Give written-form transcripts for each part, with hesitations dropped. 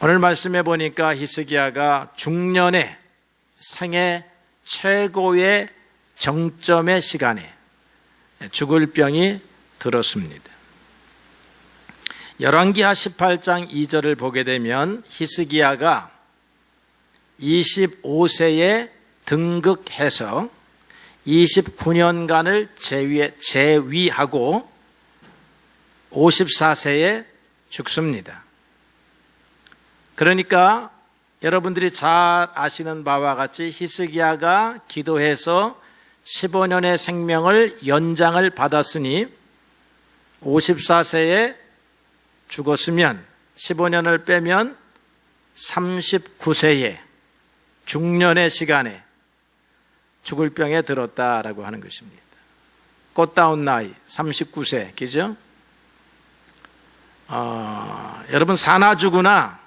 오늘 말씀해 보니까 히스기야가 중년의 생애 최고의 정점의 시간에 죽을 병이 들었습니다. 열왕기하 18장 2절을 보게 되면 히스기야가 25세에 등극해서 29년간을 재위하고 54세에 죽습니다. 그러니까 여러분들이 잘 아시는 바와 같이 히스기야가 기도해서 15년의 생명을 연장을 받았으니 54세에 죽었으면 15년을 빼면 39세에 중년의 시간에 죽을 병에 들었다라고 하는 것입니다. 꽃다운 나이 39세, 그죠? 여러분 사나 죽으나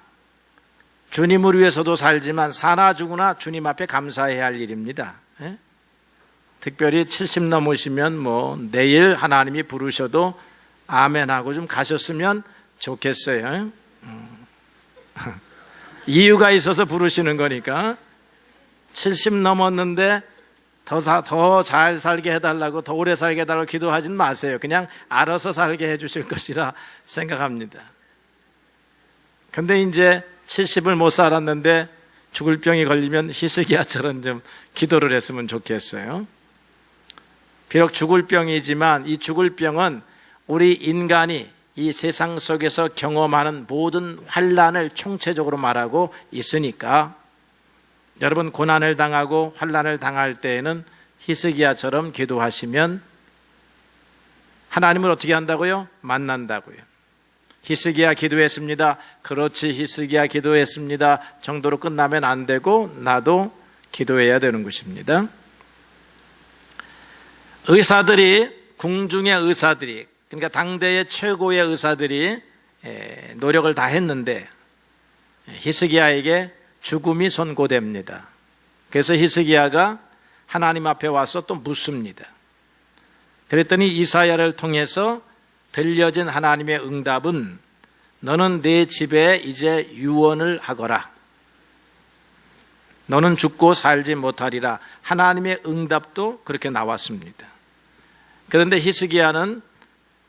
주님을 위해서도 살지만 사나 죽으나 주님 앞에 감사해야 할 일입니다. 예? 특별히 70 넘으시면 내일 하나님이 부르셔도 아멘하고 좀 가셨으면 좋겠어요. 이유가 있어서 부르시는 거니까 70 넘었는데 더 잘 살게 해달라고, 더 오래 살게 해달라고 기도하진 마세요. 그냥 알아서 살게 해주실 것이라 생각합니다. 근데 이제 70을 못 살았는데 죽을 병이 걸리면 히스기야처럼 좀 기도를 했으면 좋겠어요. 비록 죽을 병이지만 이 죽을 병은 우리 인간이 이 세상 속에서 경험하는 모든 환난을 총체적으로 말하고 있으니까 여러분 고난을 당하고 환난을 당할 때에는 히스기야처럼 기도하시면 하나님을 어떻게 한다고요? 만난다고요. 히스기야 기도했습니다. 그렇지, 히스기야 기도했습니다 정도로 끝나면 안 되고 나도 기도해야 되는 것입니다. 궁중의 의사들이, 그러니까 당대의 최고의 의사들이 노력을 다 했는데 히스기야에게 죽음이 선고됩니다. 그래서 히스기야가 하나님 앞에 와서 또 묻습니다. 그랬더니 이사야를 통해서 들려진 하나님의 응답은 너는 내 집에 이제 유언을 하거라. 너는 죽고 살지 못하리라. 하나님의 응답도 그렇게 나왔습니다. 그런데 히스기야는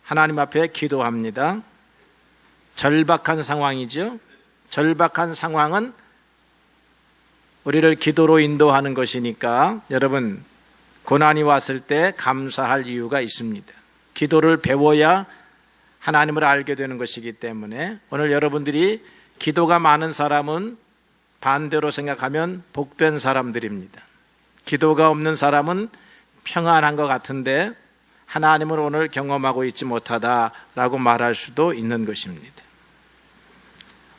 하나님 앞에 기도합니다. 절박한 상황이죠. 절박한 상황은 우리를 기도로 인도하는 것이니까 여러분 고난이 왔을 때 감사할 이유가 있습니다. 기도를 배워야 하나님을 알게 되는 것이기 때문에 오늘 여러분들이 기도가 많은 사람은 반대로 생각하면 복된 사람들입니다. 기도가 없는 사람은 평안한 것 같은데 하나님을 오늘 경험하고 있지 못하다라고 말할 수도 있는 것입니다.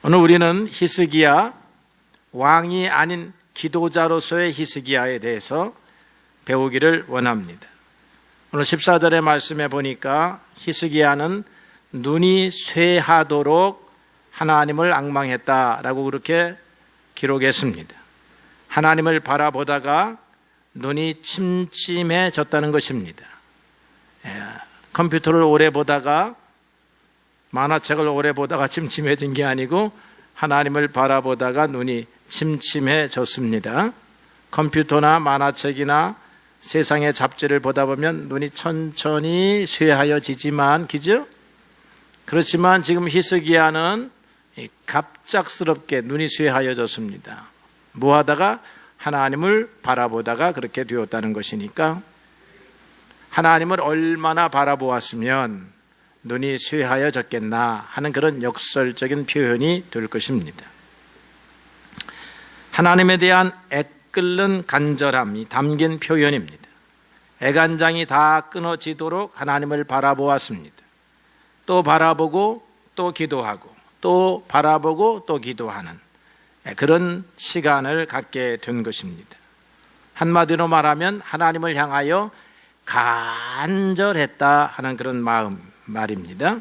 오늘 우리는 히스기야, 왕이 아닌 기도자로서의 히스기야에 대해서 배우기를 원합니다. 오늘 14절의 말씀에 보니까 히스기야는 눈이 쇠하도록 하나님을 앙망했다라고 그렇게 기록했습니다. 하나님을 바라보다가 눈이 침침해졌다는 것입니다. 컴퓨터를 오래 보다가, 만화책을 오래 보다가 침침해진 게 아니고 하나님을 바라보다가 눈이 침침해졌습니다. 컴퓨터나 만화책이나 세상의 잡지를 보다 보면 눈이 천천히 쇠하여지지만, 그죠? 그렇지만 지금 히스기야는 갑작스럽게 눈이 쇠하여졌습니다. 뭐 하다가? 하나님을 바라보다가 그렇게 되었다는 것이니까 하나님을 얼마나 바라보았으면 눈이 쇠하여졌겠나 하는 그런 역설적인 표현이 될 것입니다. 하나님에 대한 애끓는 간절함이 담긴 표현입니다. 애간장이 다 끊어지도록 하나님을 바라보았습니다. 또 바라보고 또 기도하고 또 바라보고 또 기도하는 그런 시간을 갖게 된 것입니다. 한마디로 말하면 하나님을 향하여 간절했다 하는 그런 말입니다.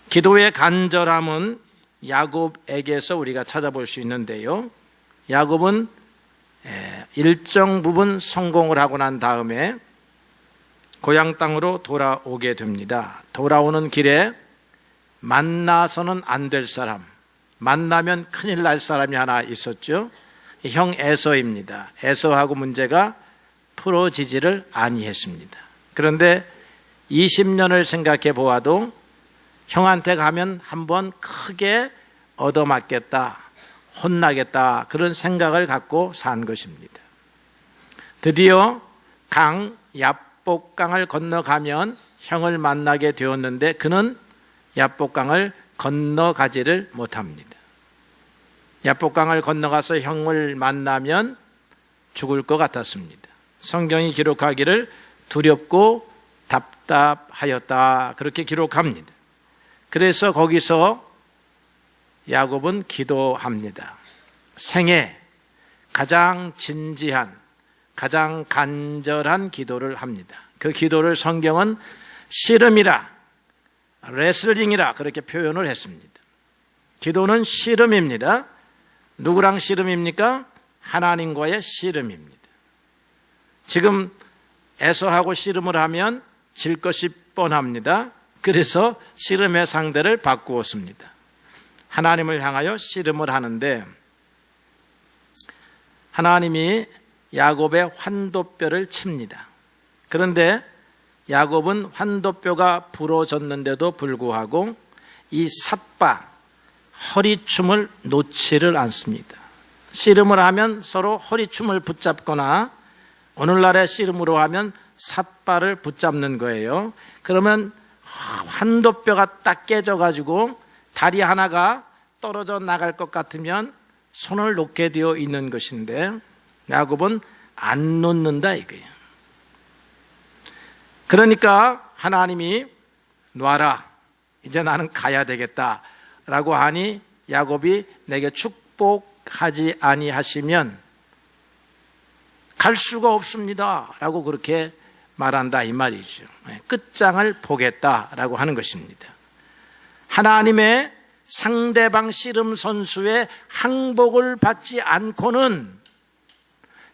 기도의 간절함은 야곱에게서 우리가 찾아볼 수 있는데요. 야곱은 일정 부분 성공을 하고 난 다음에 고향 땅으로 돌아오게 됩니다. 돌아오는 길에 만나서는 안 될 사람, 만나면 큰일 날 사람이 하나 있었죠. 형 에서입니다. 에서하고 문제가 풀어지지를 아니했습니다. 그런데 20년을 생각해 보아도 형한테 가면 한번 크게 얻어맞겠다, 혼나겠다, 그런 생각을 갖고 산 것입니다. 드디어 야복강을 건너가면 형을 만나게 되었는데 그는 야복강을 건너가지를 못합니다. 야복강을 건너가서 형을 만나면 죽을 것 같았습니다. 성경이 기록하기를 두렵고 답답하였다, 그렇게 기록합니다. 그래서 거기서 야곱은 기도합니다. 생애 가장 진지한, 가장 간절한 기도를 합니다. 그 기도를 성경은 씨름이라, 레슬링이라 그렇게 표현을 했습니다. 기도는 씨름입니다. 누구랑 씨름입니까? 하나님과의 씨름입니다. 지금 에서하고 씨름을 하면 질 것이 뻔합니다. 그래서 씨름의 상대를 바꾸었습니다. 하나님을 향하여 씨름을 하는데 하나님이 야곱의 환도뼈를 칩니다. 그런데 야곱은 환도뼈가 부러졌는데도 불구하고 이 삿바, 허리춤을 놓지를 않습니다. 씨름을 하면 서로 허리춤을 붙잡거나 오늘날의 씨름으로 하면 삿바를 붙잡는 거예요. 그러면 환도뼈가 딱 깨져가지고 다리 하나가 떨어져 나갈 것 같으면 손을 놓게 되어 있는 것인데 야곱은 안 놓는다 이거예요. 그러니까 하나님이 놔라, 이제 나는 가야 되겠다라고 하니 야곱이 내게 축복하지 아니하시면 갈 수가 없습니다 라고 그렇게 말한다 이 말이죠. 끝장을 보겠다라고 하는 것입니다. 하나님의 상대방 씨름 선수의 항복을 받지 않고는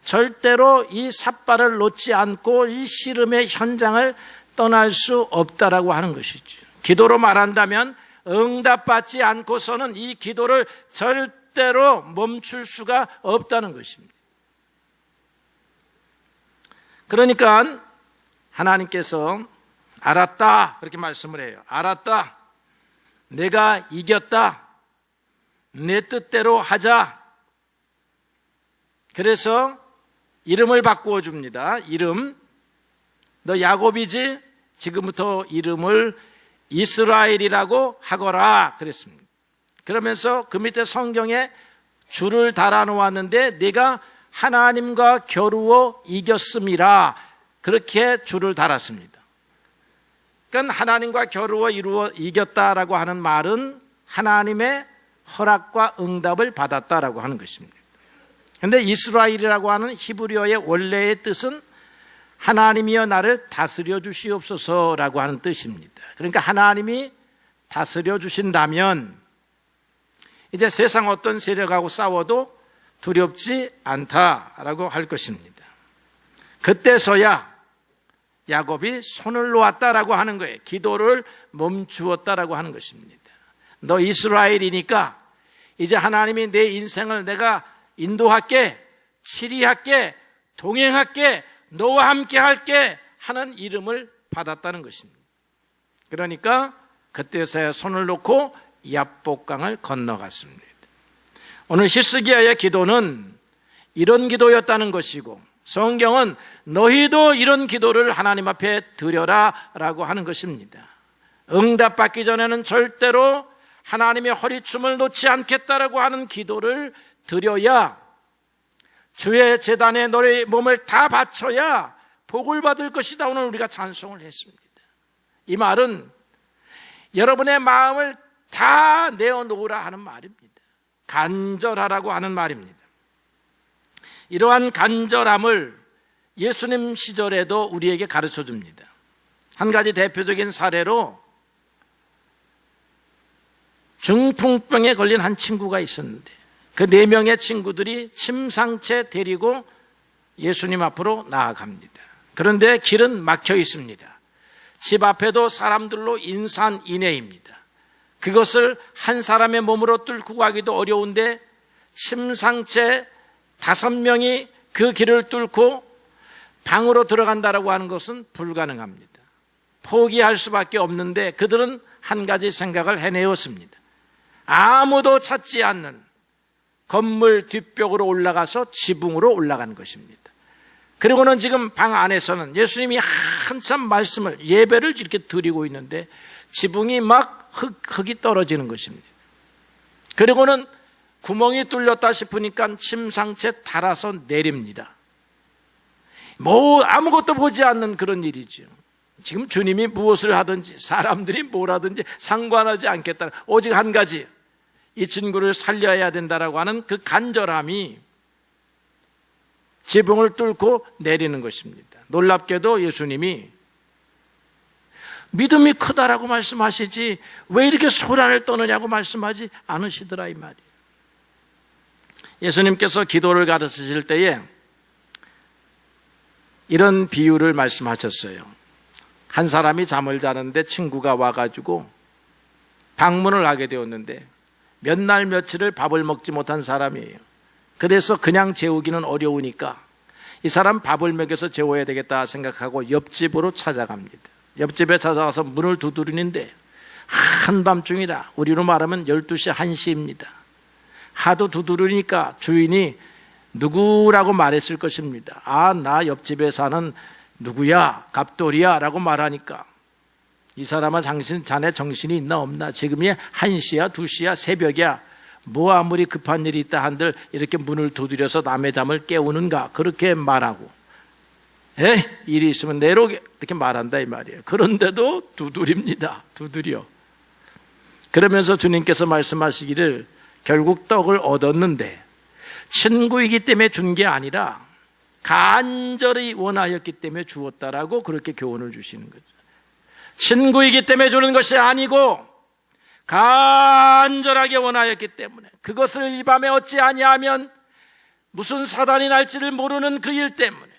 절대로 이 삿발을 놓지 않고 이 씨름의 현장을 떠날 수 없다라고 하는 것이죠. 기도로 말한다면 응답받지 않고서는 이 기도를 절대로 멈출 수가 없다는 것입니다. 그러니까 하나님께서 알았다 그렇게 말씀을 해요. 알았다, 내가 이겼다, 내 뜻대로 하자. 그래서 이름을 바꾸어 줍니다. 이름, 너 야곱이지? 지금부터 이름을 이스라엘이라고 하거라 그랬습니다. 그러면서 그 밑에 성경에 줄을 달아 놓았는데 네가 하나님과 겨루어 이겼음이라 그렇게 줄을 달았습니다. 그러니까 하나님과 겨루어 이겼다라고 하는 말은 하나님의 허락과 응답을 받았다라고 하는 것입니다. 그런데 이스라엘이라고 하는 히브리어의 원래의 뜻은 하나님이여 나를 다스려 주시옵소서라고 하는 뜻입니다. 그러니까 하나님이 다스려 주신다면 이제 세상 어떤 세력하고 싸워도 두렵지 않다라고 할 것입니다. 그때서야 야곱이 손을 놓았다라고 하는 거예요. 기도를 멈추었다라고 하는 것입니다. 너 이스라엘이니까 이제 하나님이 내 인생을 내가 인도할게, 치리할게, 동행할게, 너와 함께 할게 하는 이름을 받았다는 것입니다. 그러니까 그때서야 손을 놓고 야복강을 건너갔습니다. 오늘 히스기야의 기도는 이런 기도였다는 것이고 성경은 너희도 이런 기도를 하나님 앞에 드려라 라고 하는 것입니다. 응답받기 전에는 절대로 하나님의 허리춤을 놓지 않겠다라고 하는 기도를 드려야, 주의 제단에 너의 몸을 다 바쳐야 복을 받을 것이다. 오늘 우리가 찬송을 했습니다. 이 말은 여러분의 마음을 다 내어놓으라 하는 말입니다. 간절하라고 하는 말입니다. 이러한 간절함을 예수님 시절에도 우리에게 가르쳐 줍니다. 한 가지 대표적인 사례로 중풍병에 걸린 한 친구가 있었는데 그 4명의 친구들이 침상채 데리고 예수님 앞으로 나아갑니다. 그런데 길은 막혀 있습니다. 집 앞에도 사람들로 인산인해입니다. 그것을 한 사람의 몸으로 뚫고 가기도 어려운데 침상체 5명이 그 길을 뚫고 방으로 들어간다라고 하는 것은 불가능합니다. 포기할 수밖에 없는데 그들은 한 가지 생각을 해내었습니다. 아무도 찾지 않는 건물 뒷벽으로 올라가서 지붕으로 올라간 것입니다. 그리고는 지금 방 안에서는 예수님이 한참 말씀을, 예배를 이렇게 드리고 있는데 지붕이 막 흙이 떨어지는 것입니다. 그리고는 구멍이 뚫렸다 싶으니까 침상채 달아서 내립니다. 아무것도 보지 않는 그런 일이죠. 지금 주님이 무엇을 하든지 사람들이 뭘 하든지 상관하지 않겠다. 오직 한 가지, 이 친구를 살려야 된다라고 하는 그 간절함이 지붕을 뚫고 내리는 것입니다. 놀랍게도 예수님이 믿음이 크다라고 말씀하시지 왜 이렇게 소란을 떠느냐고 말씀하지 않으시더라 이 말이에요. 예수님께서 기도를 가르치실 때에 이런 비유를 말씀하셨어요. 한 사람이 잠을 자는데 친구가 와가지고 방문을 하게 되었는데 몇 날 며칠을 밥을 먹지 못한 사람이에요. 그래서 그냥 재우기는 어려우니까 이 사람 밥을 먹여서 재워야 되겠다 생각하고 옆집으로 찾아갑니다. 옆집에 찾아가서 문을 두드리는데 한밤중이라, 우리로 말하면 12시 1시입니다. 하도 두드리니까 주인이 누구라고 말했을 것입니다. 나 옆집에 사는 누구야, 갑돌이야 라고 말하니까 이 사람아, 자네 정신이 있나 없나? 지금이 1시야 2시야 새벽이야, 뭐 아무리 급한 일이 있다 한들 이렇게 문을 두드려서 남의 잠을 깨우는가? 그렇게 말하고, 일이 있으면 내려오게, 이렇게 말한다 이 말이에요. 그런데도 두드립니다. 두드려. 그러면서 주님께서 말씀하시기를 결국 떡을 얻었는데 친구이기 때문에 준 게 아니라 간절히 원하였기 때문에 주었다라고 그렇게 교훈을 주시는 거죠. 친구이기 때문에 주는 것이 아니고 간절하게 원하였기 때문에, 그것을 이 밤에 얻지 아니하면 무슨 사단이 날지를 모르는 그 일 때문에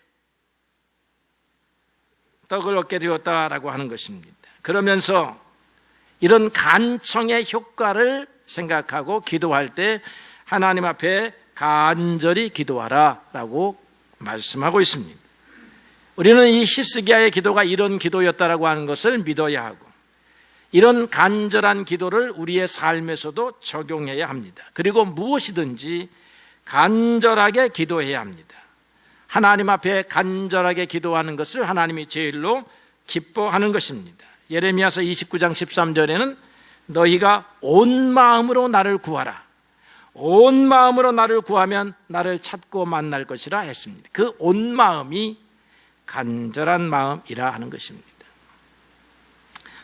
떡을 얻게 되었다라고 하는 것입니다. 그러면서 이런 간청의 효과를 생각하고 기도할 때 하나님 앞에 간절히 기도하라라고 말씀하고 있습니다. 우리는 이 히스기야의 기도가 이런 기도였다라고 하는 것을 믿어야 하고, 이런 간절한 기도를 우리의 삶에서도 적용해야 합니다. 그리고 무엇이든지 간절하게 기도해야 합니다. 하나님 앞에 간절하게 기도하는 것을 하나님이 제일로 기뻐하는 것입니다. 예레미야서 29장 13절에는 너희가 온 마음으로 나를 구하라, 온 마음으로 나를 구하면 나를 찾고 만날 것이라 했습니다. 그 온 마음이 간절한 마음이라 하는 것입니다.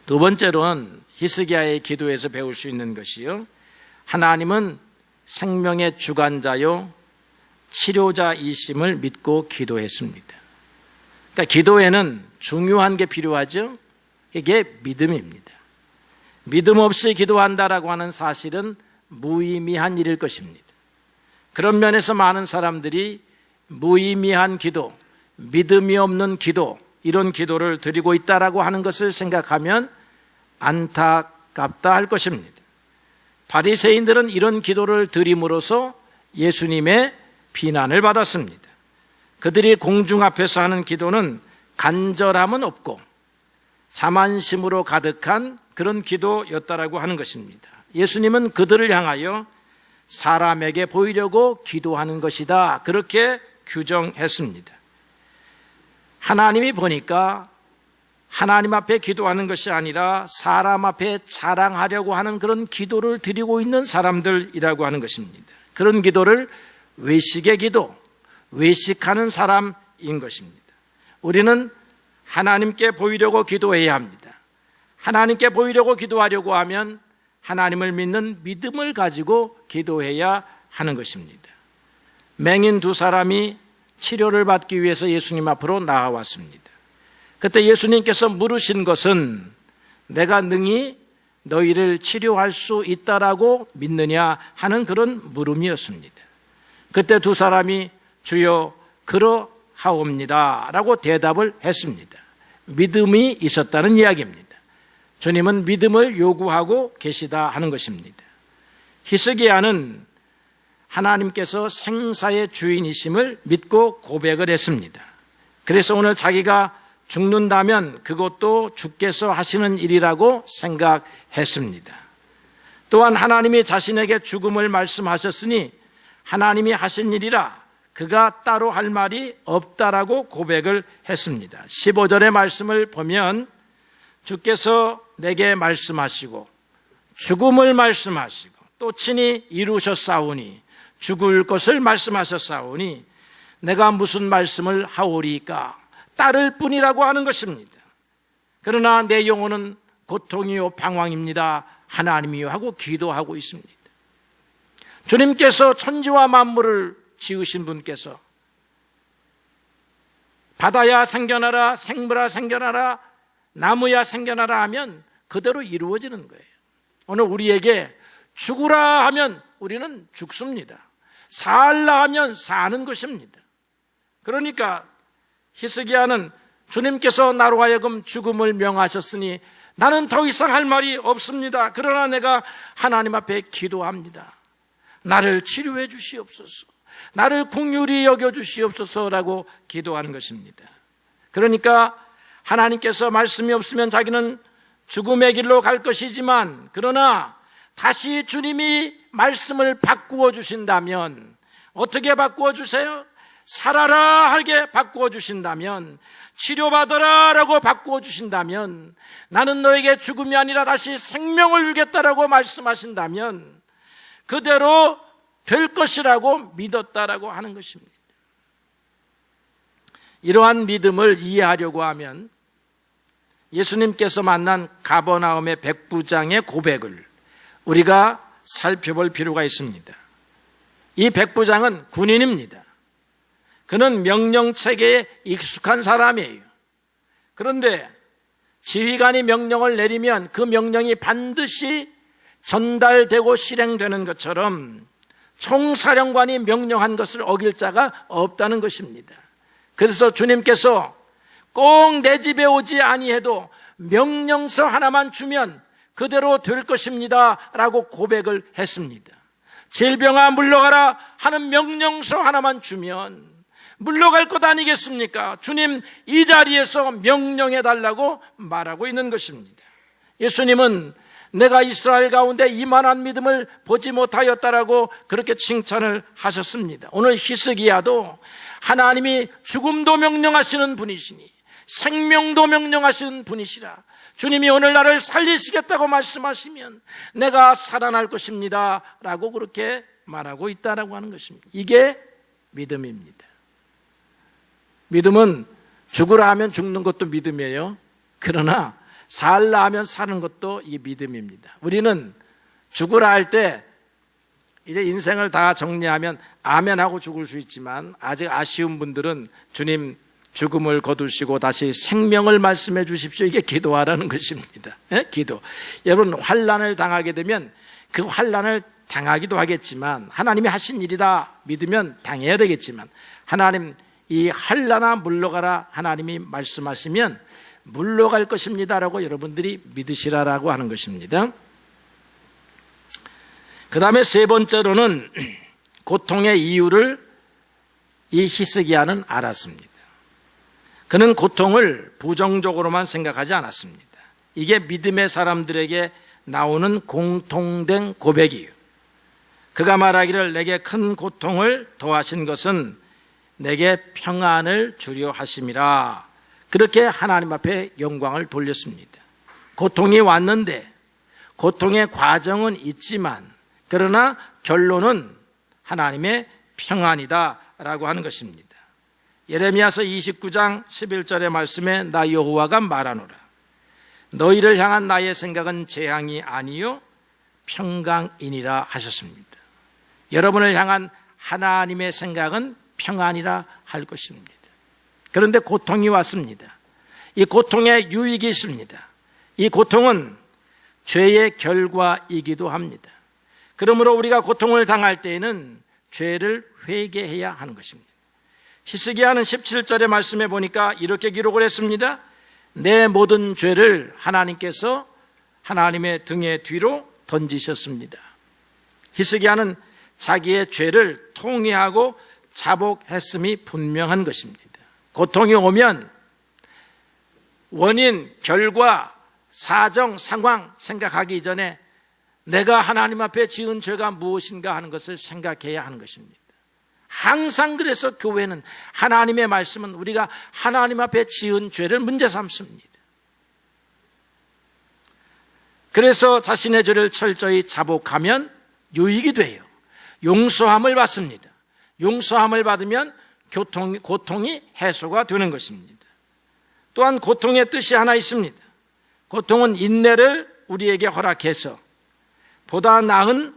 두 번째로는 히스기야의 기도에서 배울 수 있는 것이요, 하나님은 생명의 주관자요 치료자이심을 믿고 기도했습니다. 그러니까 기도에는 중요한 게 필요하죠. 이게 믿음입니다. 믿음 없이 기도한다라고 하는 사실은 무의미한 일일 것입니다. 그런 면에서 많은 사람들이 무의미한 기도, 믿음이 없는 기도, 이런 기도를 드리고 있다라고 하는 것을 생각하면 안타깝다 할 것입니다. 바리새인들은 이런 기도를 드림으로써 예수님의 비난을 받았습니다. 그들이 공중 앞에서 하는 기도는 간절함은 없고 자만심으로 가득한 그런 기도였다라고 하는 것입니다. 예수님은 그들을 향하여 사람에게 보이려고 기도하는 것이다, 그렇게 규정했습니다. 하나님이 보니까 하나님 앞에 기도하는 것이 아니라 사람 앞에 자랑하려고 하는 그런 기도를 드리고 있는 사람들이라고 하는 것입니다. 그런 기도를 외식의 기도, 외식하는 사람인 것입니다. 우리는 하나님께 보이려고 기도해야 합니다. 하나님께 보이려고 기도하려고 하면 하나님을 믿는 믿음을 가지고 기도해야 하는 것입니다. 맹인 두 사람이 치료를 받기 위해서 예수님 앞으로 나아왔습니다. 그때 예수님께서 물으신 것은 내가 능히 너희를 치료할 수 있다라고 믿느냐 하는 그런 물음이었습니다. 그때 두 사람이 주여 그러하옵니다 라고 대답을 했습니다. 믿음이 있었다는 이야기입니다. 주님은 믿음을 요구하고 계시다 하는 것입니다. 히스기야는 하나님께서 생사의 주인이심을 믿고 고백을 했습니다. 그래서 오늘 자기가 죽는다면 그것도 주께서 하시는 일이라고 생각했습니다. 또한 하나님이 자신에게 죽음을 말씀하셨으니 하나님이 하신 일이라 그가 따로 할 말이 없다라고 고백을 했습니다. 15절의 말씀을 보면 주께서 내게 말씀하시고 죽음을 말씀하시고 또 친히 이루셨사오니 죽을 것을 말씀하셨사오니 내가 무슨 말씀을 하오리까 따를 뿐이라고 하는 것입니다. 그러나 내 영혼은 고통이요 방황입니다 하나님이요 하고 기도하고 있습니다. 주님께서 천지와 만물을 지으신 분께서 바다야 생겨나라, 생물아 생겨나라, 나무야 생겨나라 하면 그대로 이루어지는 거예요. 오늘 우리에게 죽으라 하면 우리는 죽습니다. 살라 하면 사는 것입니다. 그러니까 히스기야는 주님께서 나로 하여금 죽음을 명하셨으니 나는 더 이상 할 말이 없습니다. 그러나 내가 하나님 앞에 기도합니다. 나를 치료해 주시옵소서, 나를 긍휼히 여겨 주시옵소서라고 기도하는 것입니다. 그러니까 하나님께서 말씀이 없으면 자기는 죽음의 길로 갈 것이지만 그러나 다시 주님이 말씀을 바꾸어 주신다면 어떻게 바꾸어 주세요? 살아라 하게 바꾸어 주신다면, 치료받아라 라고 바꾸어 주신다면, 나는 너에게 죽음이 아니라 다시 생명을 주겠다라고 말씀하신다면 그대로 될 것이라고 믿었다라고 하는 것입니다. 이러한 믿음을 이해하려고 하면 예수님께서 만난 가버나움의 백부장의 고백을 우리가 살펴볼 필요가 있습니다. 이 백부장은 군인입니다. 그는 명령체계에 익숙한 사람이에요. 그런데 지휘관이 명령을 내리면 그 명령이 반드시 전달되고 실행되는 것처럼 총사령관이 명령한 것을 어길 자가 없다는 것입니다. 그래서 주님께서 꼭 내 집에 오지 아니해도 명령서 하나만 주면 그대로 될 것입니다 라고 고백을 했습니다. 질병아 물러가라 하는 명령서 하나만 주면 물러갈 것 아니겠습니까? 주님 이 자리에서 명령해 달라고 말하고 있는 것입니다. 예수님은 내가 이스라엘 가운데 이만한 믿음을 보지 못하였다라고 그렇게 칭찬을 하셨습니다. 오늘 히스기야도 하나님이 죽음도 명령하시는 분이시니 생명도 명령하시는 분이시라 주님이 오늘 나를 살리시겠다고 말씀하시면 내가 살아날 것입니다 라고 그렇게 말하고 있다라고 하는 것입니다. 이게 믿음입니다. 믿음은 죽으라 하면 죽는 것도 믿음이에요. 그러나 살라 하면 사는 것도 이 믿음입니다. 우리는 죽으라 할 때 이제 인생을 다 정리하면 아멘하고 죽을 수 있지만 아직 아쉬운 분들은 주님 죽음을 거두시고 다시 생명을 말씀해 주십시오. 이게 기도하라는 것입니다. 기도. 여러분 환난을 당하게 되면 그 환난을 당하기도 하겠지만 하나님이 하신 일이다 믿으면 당해야 되겠지만 하나님 이 환난아 물러가라 하나님이 말씀하시면 물러갈 것입니다라고 여러분들이 믿으시라라고 하는 것입니다. 그 다음에 세 번째로는 고통의 이유를 이 히스기야는 알았습니다. 그는 고통을 부정적으로만 생각하지 않았습니다. 이게 믿음의 사람들에게 나오는 공통된 고백이에요. 그가 말하기를 내게 큰 고통을 더하신 것은 내게 평안을 주려 하심이라. 그렇게 하나님 앞에 영광을 돌렸습니다. 고통이 왔는데 고통의 과정은 있지만 그러나 결론은 하나님의 평안이다라고 하는 것입니다. 예레미야서 29장 11절의 말씀에 나 여호와가 말하노라. 너희를 향한 나의 생각은 재앙이 아니요 평강이니라 하셨습니다. 여러분을 향한 하나님의 생각은 평안이라 할 것입니다. 그런데 고통이 왔습니다. 이 고통에 유익이 있습니다. 이 고통은 죄의 결과이기도 합니다. 그러므로 우리가 고통을 당할 때에는 죄를 회개해야 하는 것입니다. 히스기야는 17절의 말씀에 보니까 이렇게 기록을 했습니다. 내 모든 죄를 하나님께서 하나님의 등에 뒤로 던지셨습니다. 히스기야는 자기의 죄를 통회하고 자복했음이 분명한 것입니다. 고통이 오면 원인, 결과, 사정, 상황 생각하기 전에 내가 하나님 앞에 지은 죄가 무엇인가 하는 것을 생각해야 하는 것입니다. 항상 그래서 교회는, 하나님의 말씀은 우리가 하나님 앞에 지은 죄를 문제 삼습니다. 그래서 자신의 죄를 철저히 자복하면 유익이 돼요. 용서함을 받습니다. 용서함을 받으면 고통이 해소가 되는 것입니다. 또한 고통의 뜻이 하나 있습니다. 고통은 인내를 우리에게 허락해서 보다 나은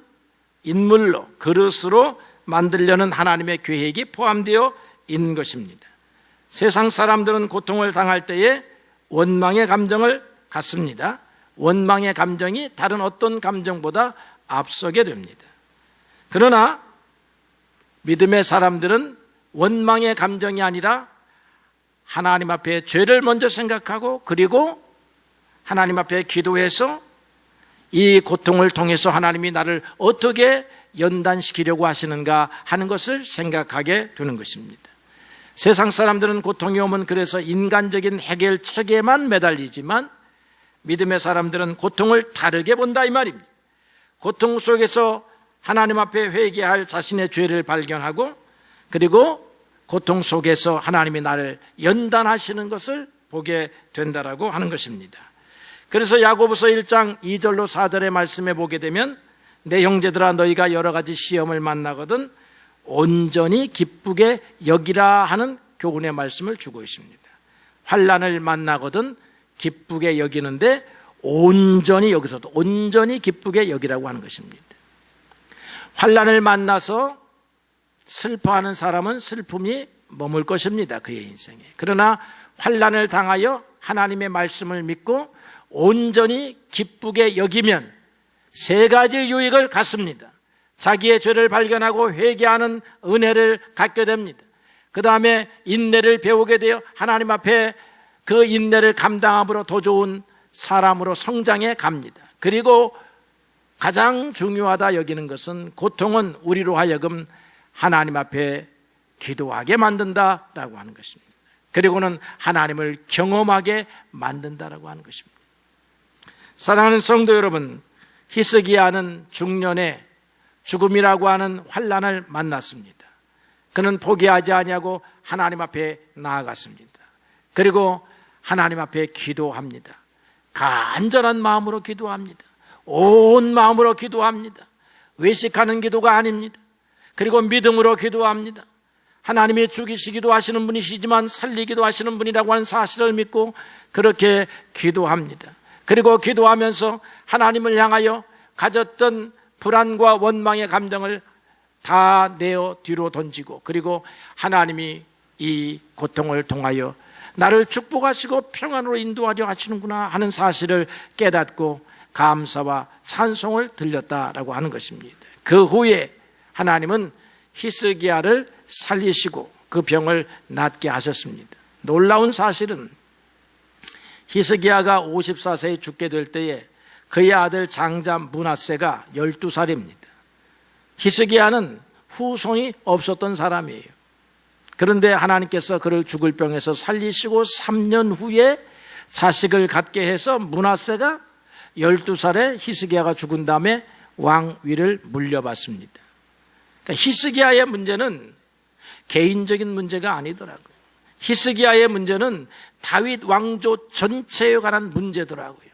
인물로, 그릇으로 만들려는 하나님의 계획이 포함되어 있는 것입니다. 세상 사람들은 고통을 당할 때에 원망의 감정을 갖습니다. 원망의 감정이 다른 어떤 감정보다 앞서게 됩니다. 그러나 믿음의 사람들은 원망의 감정이 아니라 하나님 앞에 죄를 먼저 생각하고, 그리고 하나님 앞에 기도해서 이 고통을 통해서 하나님이 나를 어떻게 연단시키려고 하시는가 하는 것을 생각하게 되는 것입니다. 세상 사람들은 고통이 오면 그래서 인간적인 해결책에만 매달리지만 믿음의 사람들은 고통을 다르게 본다 이 말입니다. 고통 속에서 하나님 앞에 회개할 자신의 죄를 발견하고, 그리고 고통 속에서 하나님이 나를 연단하시는 것을 보게 된다라고 하는 것입니다. 그래서 야고보서 1장 2절로 4절의 말씀에 보게 되면, 내 형제들아 너희가 여러 가지 시험을 만나거든 온전히 기쁘게 여기라 하는 교훈의 말씀을 주고 있습니다. 환난을 만나거든 기쁘게 여기는데 온전히, 여기서도 온전히 기쁘게 여기라고 하는 것입니다. 환난을 만나서 슬퍼하는 사람은 슬픔이 머물 것입니다. 그의 인생에. 그러나 환난을 당하여 하나님의 말씀을 믿고 온전히 기쁘게 여기면 세 가지 유익을 갖습니다. 자기의 죄를 발견하고 회개하는 은혜를 갖게 됩니다. 그 다음에 인내를 배우게 되어 하나님 앞에 그 인내를 감당함으로 더 좋은 사람으로 성장해 갑니다. 그리고 가장 중요하다 여기는 것은, 고통은 우리로 하여금 하나님 앞에 기도하게 만든다라고 하는 것입니다. 그리고는 하나님을 경험하게 만든다라고 하는 것입니다. 사랑하는 성도 여러분, 히스기야는 중년에 죽음이라고 하는 환난을 만났습니다. 그는 포기하지 아니하고 하나님 앞에 나아갔습니다. 그리고 하나님 앞에 기도합니다. 간절한 마음으로 기도합니다. 온 마음으로 기도합니다. 외식하는 기도가 아닙니다. 그리고 믿음으로 기도합니다. 하나님이 죽이시기도 하시는 분이시지만 살리기도 하시는 분이라고 하는 사실을 믿고 그렇게 기도합니다. 그리고 기도하면서 하나님을 향하여 가졌던 불안과 원망의 감정을 다 내어 뒤로 던지고, 그리고 하나님이 이 고통을 통하여 나를 축복하시고 평안으로 인도하려 하시는구나 하는 사실을 깨닫고 감사와 찬송을 들렸다라고 하는 것입니다. 그 후에 하나님은 히스기야를 살리시고 그 병을 낫게 하셨습니다. 놀라운 사실은 히스기야가 54세에 죽게 될 때에 그의 아들 장자 므낫세가 12살입니다. 히스기야는 후손이 없었던 사람이에요. 그런데 하나님께서 그를 죽을 병에서 살리시고 3년 후에 자식을 갖게 해서 므낫세가 12살에 히스기야가 죽은 다음에 왕위를 물려받습니다. 그러니까 히스기야의 문제는 개인적인 문제가 아니더라고요. 히스기야의 문제는 다윗 왕조 전체에 관한 문제더라고요.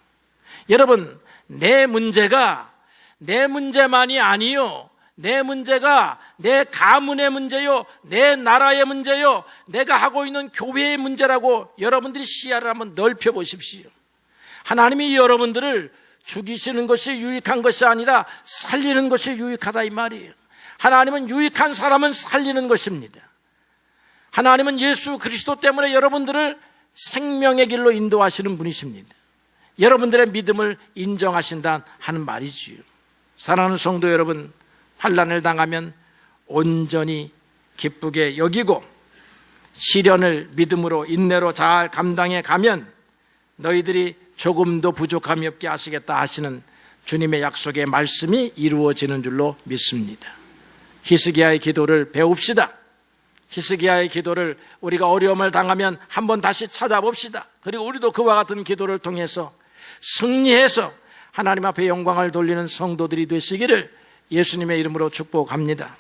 여러분, 내 문제가 내 문제만이 아니요, 내 문제가 내 가문의 문제요, 내 나라의 문제요, 내가 하고 있는 교회의 문제라고 여러분들이 시야를 한번 넓혀 보십시오. 하나님이 여러분들을 죽이시는 것이 유익한 것이 아니라 살리는 것이 유익하다 이 말이에요. 하나님은 유익한 사람은 살리는 것입니다. 하나님은 예수 그리스도 때문에 여러분들을 생명의 길로 인도하시는 분이십니다. 여러분들의 믿음을 인정하신다 하는 말이지요. 사랑하는 성도 여러분, 환난을 당하면 온전히 기쁘게 여기고 시련을 믿음으로 인내로 잘 감당해 가면 너희들이 조금도 부족함이 없게 하시겠다 하시는 주님의 약속의 말씀이 이루어지는 줄로 믿습니다. 히스기야의 기도를 배웁시다. 히스기야의 기도를 우리가 어려움을 당하면 한번 다시 찾아봅시다. 그리고 우리도 그와 같은 기도를 통해서 승리해서 하나님 앞에 영광을 돌리는 성도들이 되시기를 예수님의 이름으로 축복합니다.